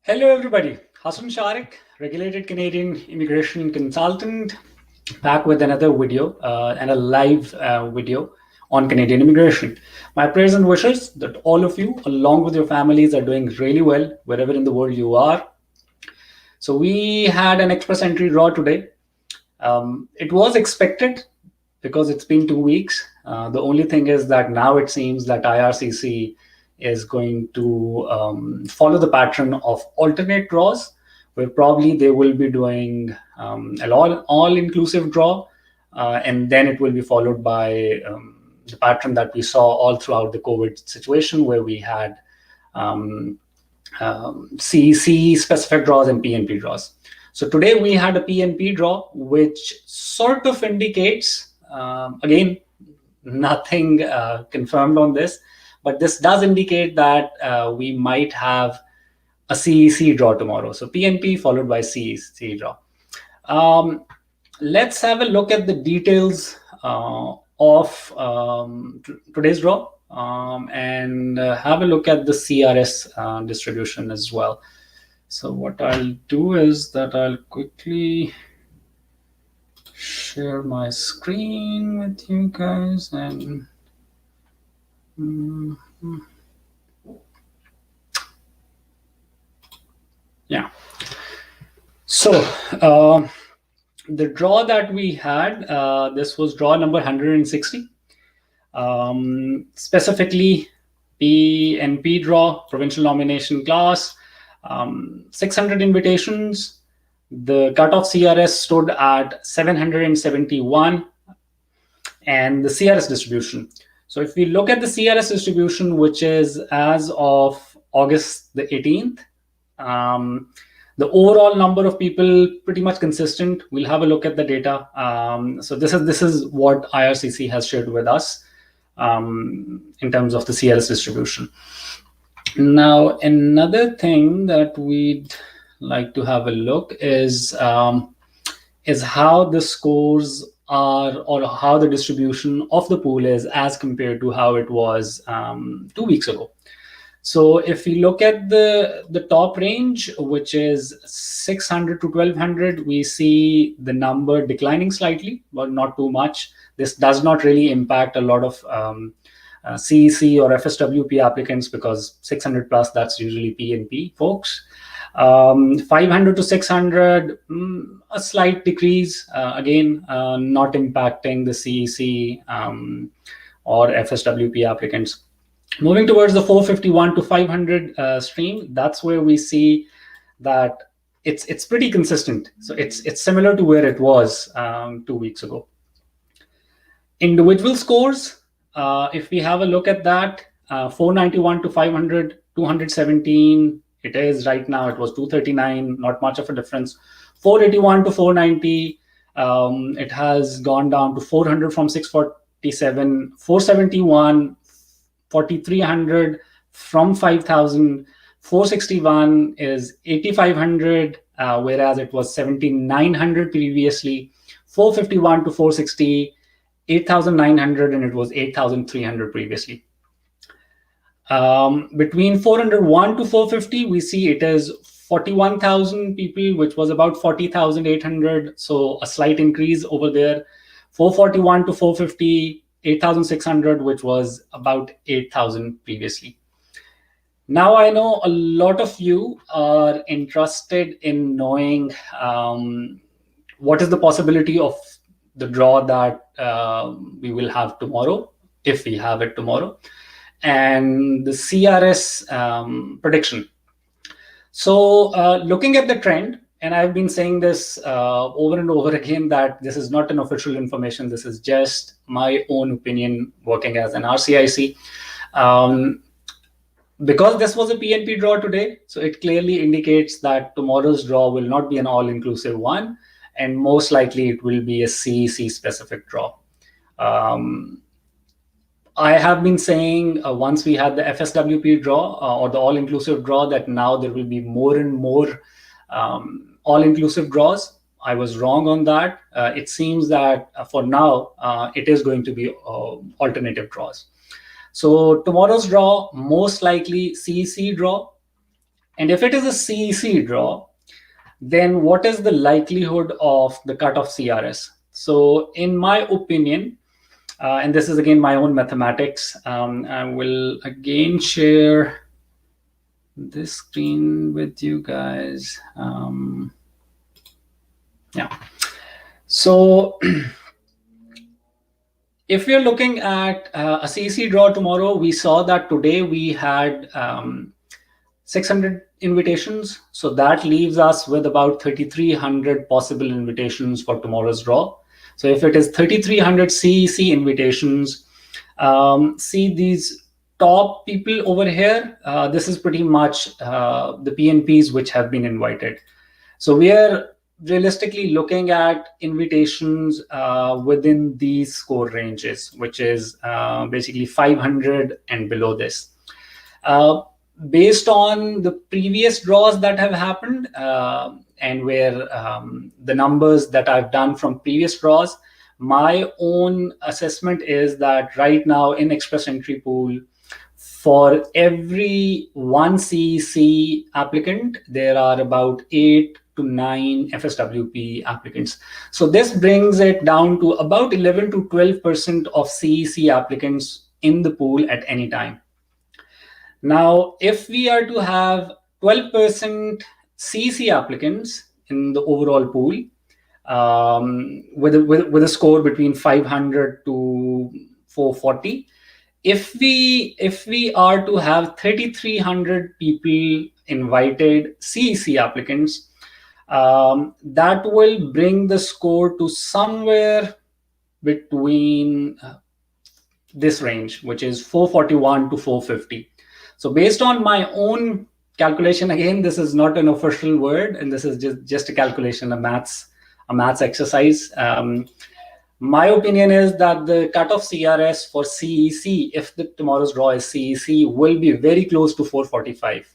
Hello, everybody. Hassan Shariq, regulated Canadian immigration consultant, back with another video and a live video on Canadian immigration. My prayers and wishes that all of you, along with your families, are doing really well wherever in the world you are. So, we had an express entry draw today. It was expected because it's been 2 weeks. The only thing is that now it seems that IRCC is going to follow the pattern of alternate draws, where probably they will be doing an all-inclusive draw, and then it will be followed by the pattern that we saw all throughout the COVID situation, where we had CEC specific draws and PNP draws. So today we had a PNP draw, which sort of indicates, again, nothing confirmed on this, but this does indicate that we might have a CEC draw tomorrow. So PNP followed by CEC draw. Let's have a look at the details of today's draw and have a look at the CRS distribution as well. So what I'll do is that I'll quickly share my screen with you guys and yeah. So the draw that we had, this was draw number 160. Specifically, PNP draw, provincial nomination class, 600 invitations. The cutoff CRS stood at 771, and the CRS distribution. So if we look at the CRS distribution, which is as of August the 18th, the overall number of people pretty much consistent. We'll have a look at the data. So this is what IRCC has shared with us in terms of the CRS distribution. Now, another thing that we'd like to have a look is how the scores are, or how the distribution of the pool is as compared to how it was 2 weeks ago. So if we look at the top range, which is 600 to 1200, we see the number declining slightly, but not too much. This does not really impact a lot of CEC or FSWP applicants, because 600 plus, that's usually PNP folks. 500 to 600, a slight decrease, again, not impacting the CEC or FSWP applicants. Moving towards the 451 to 500 stream, that's where we see that it's pretty consistent. So it's similar to where it was 2 weeks ago. Individual scores, if we have a look at that, 491 to 500, 217. It is right now. It was 239. Not much of a difference. 481 to 490. It has gone down to 400 from 647. 471. 4,300 from 5,000, 461 is 8,500, whereas it was 7,900 previously. 451 to 460, 8,900, and it was 8,300 previously. Between 401 to 450, we see it is 41,000 people, which was about 40,800. So a slight increase over there. 441 to 450, 8,600, which was about 8,000 previously. Now, I know a lot of you are interested in knowing what is the possibility of the draw that we will have tomorrow, if we have it tomorrow, and the CRS prediction. So looking at the trend, and I've been saying this over and over again, that this is not an official information. This is just my own opinion working as an RCIC. Because this was a PNP draw today, so it clearly indicates that tomorrow's draw will not be an all-inclusive one, and most likely it will be a CEC specific draw. I have been saying once we had the FSWP draw or the all-inclusive draw, that now there will be more and more all-inclusive draws. I was wrong on that. It seems that for now, it is going to be alternative draws. So tomorrow's draw, most likely CEC draw, And if it is a CEC draw, then what is the likelihood of the cutoff CRS? So in my opinion, and this is again my own mathematics, I will again share this screen with you guys. Yeah. So if we're looking at a CEC draw tomorrow, we saw that today we had 600 invitations. So that leaves us with about 3,300 possible invitations for tomorrow's draw. So if it is 3,300 CEC invitations, see these top people over here, this is pretty much the PNPs which have been invited. So we are realistically looking at invitations within these score ranges, which is basically 500 and below this. Based on the previous draws that have happened and where the numbers that I've done from previous draws, my own assessment is that right now in Express Entry Pool, for every one CEC applicant, there are about 8 to 9 FSWP applicants. So this brings it down to about 11 to 12% of CEC applicants in the pool at any time. Now, if we are to have 12% CEC applicants in the overall pool, with a score between 500 to 440, if we are to have 3,300 people invited CEC applicants, that will bring the score to somewhere between this range, which is 441 to 450. So based on my own calculation, again, this is not an official word, and this is just a calculation, a maths exercise. My opinion is that the cutoff CRS for CEC, if tomorrow's draw is CEC, will be very close to 445.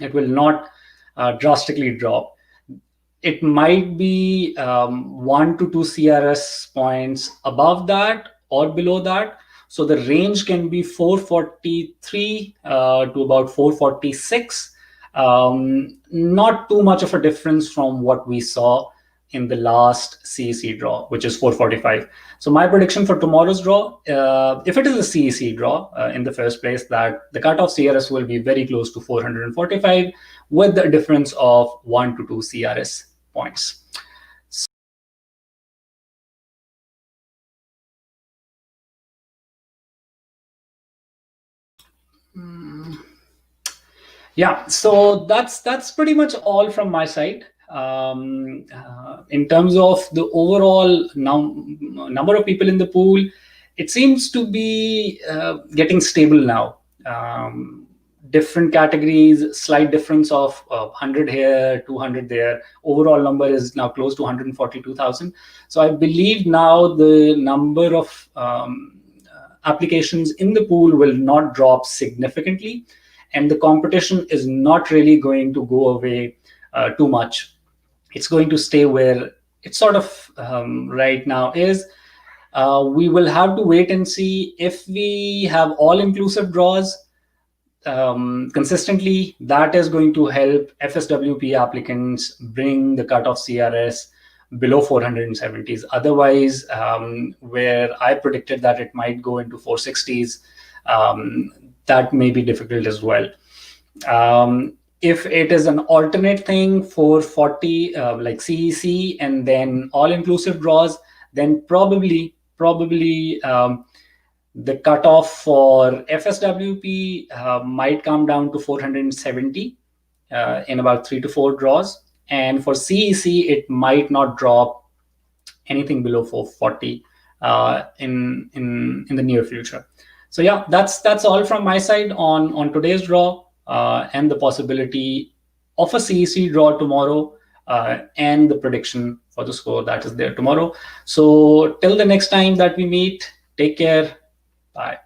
It will not drastically drop. It might be 1 to 2 CRS points above that or below that. So the range can be 443 to about 446. Not too much of a difference from what we saw in the last CEC draw, which is 445. So my prediction for tomorrow's draw, if it is a CEC draw in the first place, that the cutoff CRS will be very close to 445 with a difference of 1 to 2 CRS points. Yeah, so that's pretty much all from my side. In terms of the overall number of people in the pool, it seems to be getting stable now. Different categories, slight difference of 100 here, 200 there. Overall number is now close to 142,000. So I believe now the number of applications in the pool will not drop significantly, and the competition is not really going to go away too much. It's going to stay where it sort of right now is. We will have to wait and see if we have all-inclusive draws consistently. That is going to help FSWP applicants bring the cutoff CRS below 470s. Otherwise, where I predicted that it might go into 460s, that may be difficult as well. If it is an alternate thing, 440 like CEC and then all-inclusive draws, then probably the cutoff for FSWP might come down to 470 in about 3 to 4 draws, and for CEC it might not drop anything below 440 in the near future. So yeah, that's all from my side on today's draw and the possibility of a CEC draw tomorrow and the prediction for the score that is there tomorrow. So till the next time that we meet, take care. Bye.